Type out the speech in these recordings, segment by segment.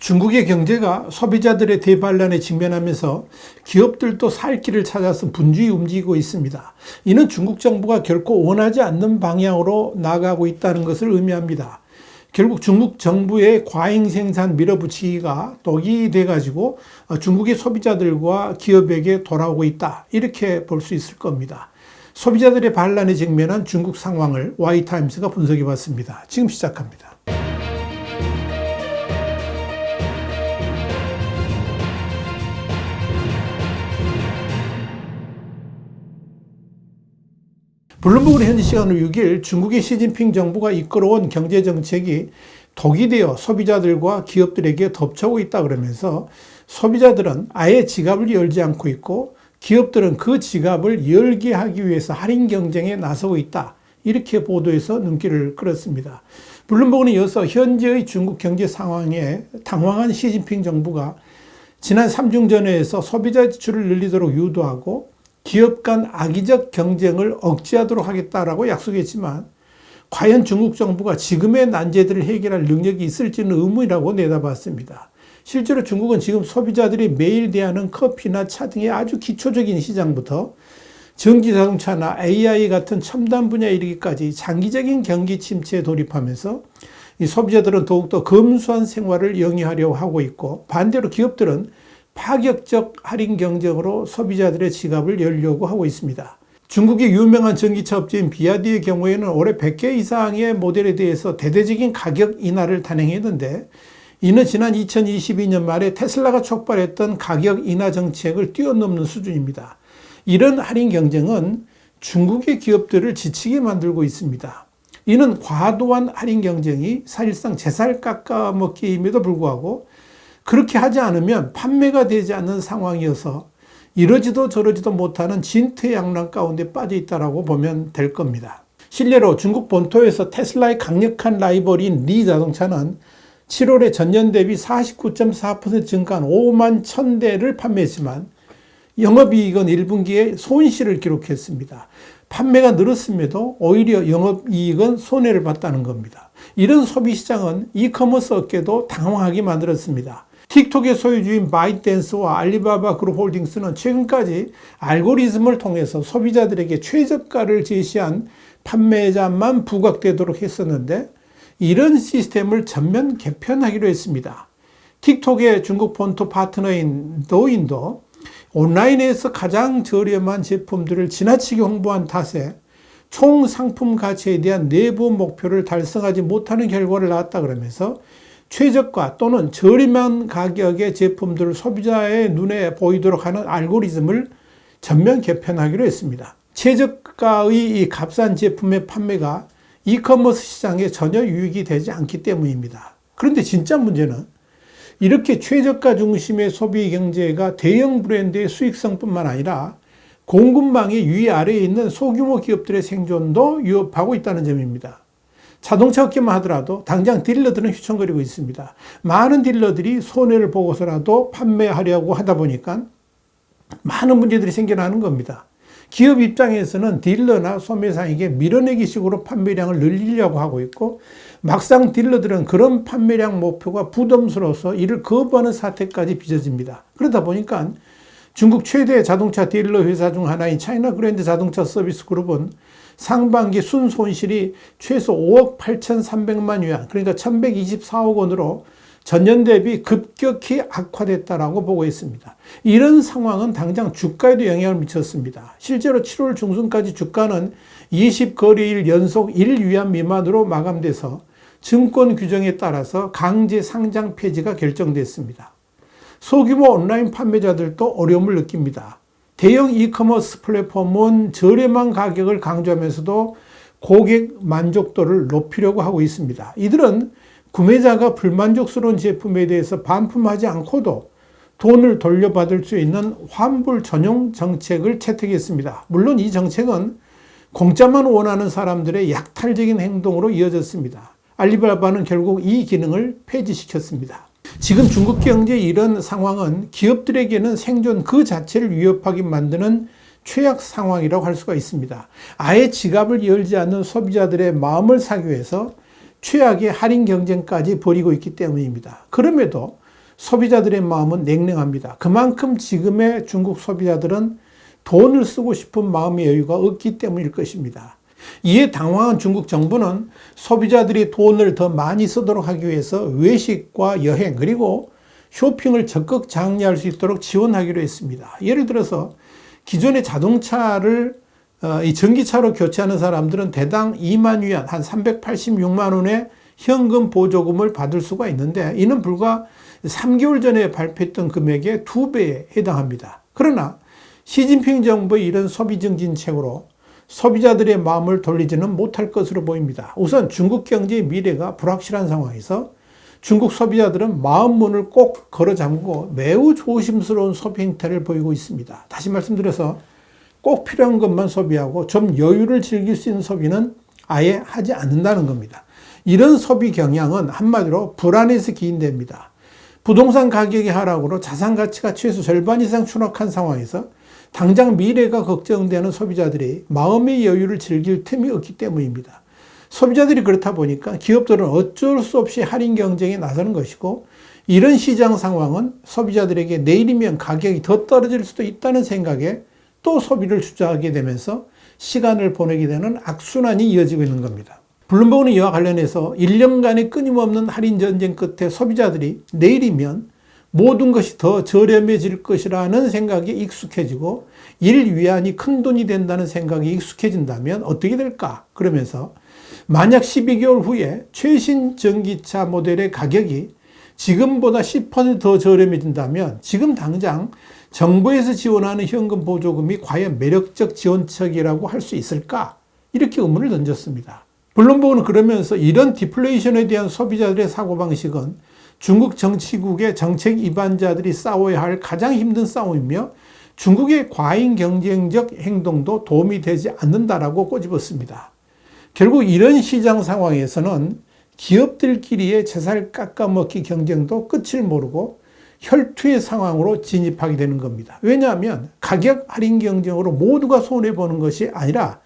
중국의 경제가 소비자들의 대반란에 직면하면서 기업들도 살 길을 찾아서 분주히 움직이고 있습니다. 이는 중국 정부가 결코 원하지 않는 방향으로 나가고 있다는 것을 의미합니다. 결국 중국 정부의 과잉 생산 밀어붙이기가 독이 돼가지고 중국의 소비자들과 기업에게 돌아오고 있다, 이렇게 볼 수 있을 겁니다. 소비자들의 반란에 직면한 중국 상황을 Y타임스가 분석해 봤습니다. 지금 시작합니다. 블룸버그는 현지 시간으로 6일 중국의 시진핑 정부가 이끌어온 경제정책이 독이 되어 소비자들과 기업들에게 덮쳐오고 있다 그러면서 소비자들은 아예 지갑을 열지 않고 있고 기업들은 그 지갑을 열게 하기 위해서 할인 경쟁에 나서고 있다, 이렇게 보도해서 눈길을 끌었습니다. 블룸버그는 이어서 현재의 중국 경제 상황에 당황한 시진핑 정부가 지난 3중전회에서 소비자 지출을 늘리도록 유도하고 기업 간 악의적 경쟁을 억제하도록 하겠다라고 약속했지만 과연 중국 정부가 지금의 난제들을 해결할 능력이 있을지는 의문이라고 내다봤습니다. 실제로 중국은 지금 소비자들이 매일 대하는 커피나 차 등의 아주 기초적인 시장부터 전기자동차나 AI 같은 첨단 분야에 이르기까지 장기적인 경기 침체에 돌입하면서 이 소비자들은 더욱더 검소한 생활을 영위하려고 하고 있고, 반대로 기업들은 파격적 할인 경쟁으로 소비자들의 지갑을 열려고 하고 있습니다. 중국의 유명한 전기차 업체인 비아디의 경우에는 올해 100개 이상의 모델에 대해서 대대적인 가격 인하를 단행했는데, 이는 지난 2022년 말에 테슬라가 촉발했던 가격 인하 정책을 뛰어넘는 수준입니다. 이런 할인 경쟁은 중국의 기업들을 지치게 만들고 있습니다. 이는 과도한 할인 경쟁이 사실상 제살 깎아먹기임에도 불구하고 그렇게 하지 않으면 판매가 되지 않는 상황이어서 이러지도 저러지도 못하는 진퇴양난 가운데 빠져 있다고 보면 될 겁니다. 실례로 중국 본토에서 테슬라의 강력한 라이벌인 리 자동차는 7월에 전년 대비 49.4% 증가한 5만 1000대를 판매했지만 영업이익은 1분기에 손실을 기록했습니다. 판매가 늘었음에도 오히려 영업이익은 손해를 봤다는 겁니다. 이런 소비시장은 이커머스 업계도 당황하게 만들었습니다. 틱톡의 소유주인 바이트댄스와 알리바바 그룹홀딩스는 최근까지 알고리즘을 통해서 소비자들에게 최저가를 제시한 판매자만 부각되도록 했었는데, 이런 시스템을 전면 개편하기로 했습니다. 틱톡의 중국 본토 파트너인 도인도 온라인에서 가장 저렴한 제품들을 지나치게 홍보한 탓에 총 상품 가치에 대한 내부 목표를 달성하지 못하는 결과를 낳았다 그러면서 최저가 또는 저렴한 가격의 제품들을 소비자의 눈에 보이도록 하는 알고리즘을 전면 개편하기로 했습니다. 최저가의 이 값싼 제품의 판매가 이커머스 시장에 전혀 유익이 되지 않기 때문입니다. 그런데 진짜 문제는 이렇게 최저가 중심의 소비 경제가 대형 브랜드의 수익성뿐만 아니라 공급망의 위아래에 있는 소규모 기업들의 생존도 위협하고 있다는 점입니다. 자동차 업계만 하더라도 당장 딜러들은 휘청거리고 있습니다. 많은 딜러들이 손해를 보고서라도 판매하려고 하다 보니까 많은 문제들이 생겨나는 겁니다. 기업 입장에서는 딜러나 소매상에게 밀어내기 식으로 판매량을 늘리려고 하고 있고, 막상 딜러들은 그런 판매량 목표가 부담스러워서 이를 거부하는 사태까지 빚어집니다. 그러다 보니까 중국 최대 자동차 딜러 회사 중 하나인 차이나 그랜드 자동차 서비스 그룹은 상반기 순손실이 최소 5억 8,300만 위안, 그러니까 1,124억 원으로 전년 대비 급격히 악화됐다라고 보고 있습니다. 이런 상황은 당장 주가에도 영향을 미쳤습니다. 실제로 7월 중순까지 주가는 20거래일 연속 1위안 미만으로 마감돼서 증권 규정에 따라서 강제 상장 폐지가 결정됐습니다. 소규모 온라인 판매자들도 어려움을 느낍니다. 대형 이커머스 플랫폼은 저렴한 가격을 강조하면서도 고객 만족도를 높이려고 하고 있습니다. 이들은 구매자가 불만족스러운 제품에 대해서 반품하지 않고도 돈을 돌려받을 수 있는 환불 전용 정책을 채택했습니다. 물론 이 정책은 공짜만 원하는 사람들의 약탈적인 행동으로 이어졌습니다. 알리바바는 결국 이 기능을 폐지시켰습니다. 지금 중국 경제의 이런 상황은 기업들에게는 생존 그 자체를 위협하게 만드는 최악 상황이라고 할 수가 있습니다. 아예 지갑을 열지 않는 소비자들의 마음을 사기 위해서 최악의 할인 경쟁까지 벌이고 있기 때문입니다. 그럼에도 소비자들의 마음은 냉랭합니다. 그만큼 지금의 중국 소비자들은 돈을 쓰고 싶은 마음의 여유가 없기 때문일 것입니다. 이에 당황한 중국 정부는 소비자들이 돈을 더 많이 쓰도록 하기 위해서 외식과 여행 그리고 쇼핑을 적극 장려할 수 있도록 지원하기로 했습니다. 예를 들어서 기존의 자동차를 이 전기차로 교체하는 사람들은 대당 2만 위안, 한 386만 원의 현금 보조금을 받을 수가 있는데 이는 불과 3개월 전에 발표했던 금액의 2배에 해당합니다. 그러나 시진핑 정부의 이런 소비 증진책으로 소비자들의 마음을 돌리지는 못할 것으로 보입니다. 우선 중국 경제의 미래가 불확실한 상황에서 중국 소비자들은 마음문을 꼭 걸어 잠그고 매우 조심스러운 소비 행태를 보이고 있습니다. 다시 말씀드려서 꼭 필요한 것만 소비하고 좀 여유를 즐길 수 있는 소비는 아예 하지 않는다는 겁니다. 이런 소비 경향은 한마디로 불안에서 기인됩니다. 부동산 가격의 하락으로 자산 가치가 최소 절반 이상 추락한 상황에서 당장 미래가 걱정되는 소비자들이 마음의 여유를 즐길 틈이 없기 때문입니다. 소비자들이 그렇다 보니까 기업들은 어쩔 수 없이 할인 경쟁에 나서는 것이고 이런 시장 상황은 소비자들에게 내일이면 가격이 더 떨어질 수도 있다는 생각에 또 소비를 주저하게 되면서 시간을 보내게 되는 악순환이 이어지고 있는 겁니다. 블룸버그는 이와 관련해서 1년간의 끊임없는 할인 전쟁 끝에 소비자들이 내일이면 모든 것이 더 저렴해질 것이라는 생각에 익숙해지고 1위안이 큰 돈이 된다는 생각에 익숙해진다면 어떻게 될까? 그러면서 만약 12개월 후에 최신 전기차 모델의 가격이 지금보다 10%더 저렴해진다면 지금 당장 정부에서 지원하는 현금 보조금이 과연 매력적 지원책이라고 할 수 있을까? 이렇게 의문을 던졌습니다. 블룸버그는 그러면서 이런 디플레이션에 대한 소비자들의 사고방식은 중국 정치국의 정책 위반자들이 싸워야 할 가장 힘든 싸움이며 중국의 과잉 경쟁적 행동도 도움이 되지 않는다라고 꼬집었습니다. 결국 이런 시장 상황에서는 기업들끼리의 제살 깎아먹기 경쟁도 끝을 모르고 혈투의 상황으로 진입하게 되는 겁니다. 왜냐하면 가격 할인 경쟁으로 모두가 손해보는 것이 아니라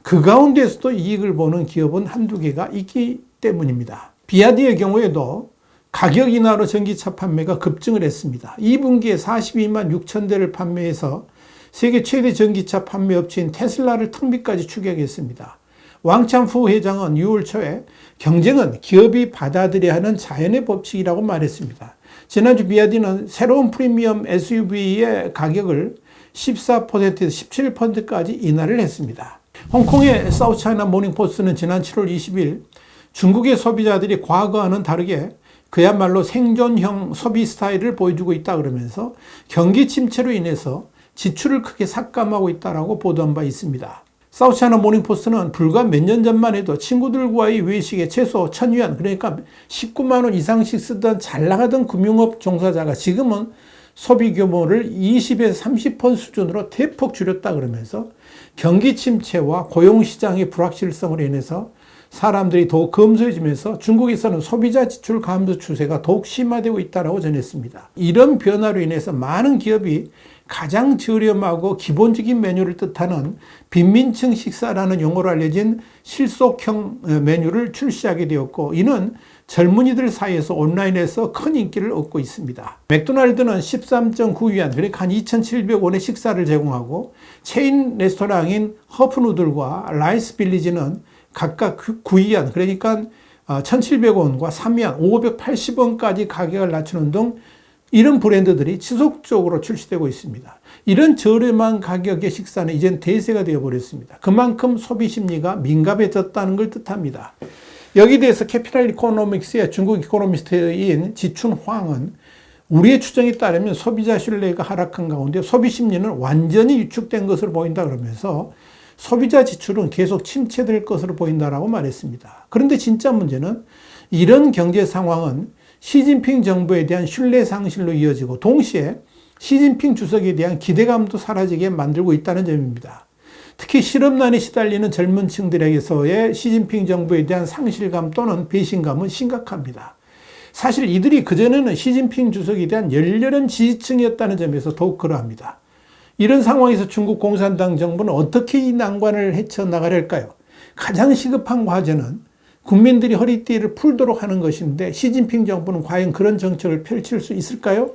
그 가운데서도 이익을 보는 기업은 한두 개가 있기 때문입니다. 비아디의 경우에도 가격 인하로 전기차 판매가 급증을 했습니다. 2분기에 42만 6천 대를 판매해서 세계 최대 전기차 판매 업체인 테슬라를 턱밑까지 추격했습니다. 왕찬후 회장은 6월 초에 경쟁은 기업이 받아들여야 하는 자연의 법칙이라고 말했습니다. 지난주 비아디는 새로운 프리미엄 SUV의 가격을 14%에서 17%까지 인하를 했습니다. 홍콩의 사우스차이나 모닝포스트는 지난 7월 20일 중국의 소비자들이 과거와는 다르게 그야말로 생존형 소비 스타일을 보여주고 있다 그러면서 경기 침체로 인해서 지출을 크게 삭감하고 있다고 보도한 바 있습니다. 사우스차이나 모닝포스트는 불과 몇 년 전만 해도 친구들과의 외식에 최소 1,000위안 그러니까 19만 원 이상씩 쓰던 잘 나가던 금융업 종사자가 지금은 소비 규모를 20에서 30% 수준으로 대폭 줄였다 그러면서 경기 침체와 고용시장의 불확실성으로 인해서 사람들이 더욱 검소해지면서 중국에서는 소비자 지출 감소 추세가 더욱 심화되고 있다고 전했습니다. 이런 변화로 인해서 많은 기업이 가장 저렴하고 기본적인 메뉴를 뜻하는 빈민층 식사라는 용어로 알려진 실속형 메뉴를 출시하게 되었고 이는 젊은이들 사이에서 온라인에서 큰 인기를 얻고 있습니다. 맥도날드는 13.9위안 그러니까 한 2,700원의 식사를 제공하고 체인 레스토랑인 허프누들과 라이스 빌리지는 각각 9위안 그러니까 1,700원과 3위안 580원까지 가격을 낮추는 등 이런 브랜드들이 지속적으로 출시되고 있습니다. 이런 저렴한 가격의 식사는 이젠 대세가 되어버렸습니다. 그만큼 소비 심리가 민감해졌다는 걸 뜻합니다. 여기에 대해서 캐피탈 이코노믹스의 중국 이코노미스트인 지춘 황은 우리의 추정에 따르면 소비자 신뢰가 하락한 가운데 소비 심리는 완전히 위축된 것으로 보인다 그러면서 소비자 지출은 계속 침체될 것으로 보인다라고 말했습니다. 그런데 진짜 문제는 이런 경제 상황은 시진핑 정부에 대한 신뢰 상실로 이어지고 동시에 시진핑 주석에 대한 기대감도 사라지게 만들고 있다는 점입니다. 특히 실업난에 시달리는 젊은 층들에게서의 시진핑 정부에 대한 상실감 또는 배신감은 심각합니다. 사실 이들이 그전에는 시진핑 주석에 대한 열렬한 지지층이었다는 점에서 더욱 그러합니다. 이런 상황에서 중국 공산당 정부는 어떻게 이 난관을 헤쳐나가려 할까요? 가장 시급한 과제는 국민들이 허리띠를 풀도록 하는 것인데 시진핑 정부는 과연 그런 정책을 펼칠 수 있을까요?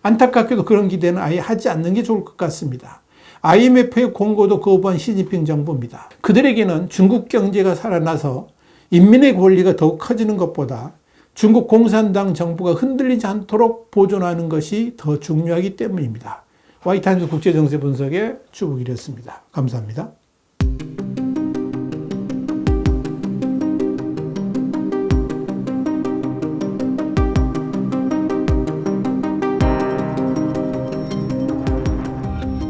안타깝게도 그런 기대는 아예 하지 않는 게 좋을 것 같습니다. IMF의 공고도 거부한 시진핑 정부입니다. 그들에게는 중국 경제가 살아나서 인민의 권리가 더욱 커지는 것보다 중국 공산당 정부가 흔들리지 않도록 보존하는 것이 더 중요하기 때문입니다. 화이트타임스 국제정세 분석의 주북일이었습니다. 감사합니다.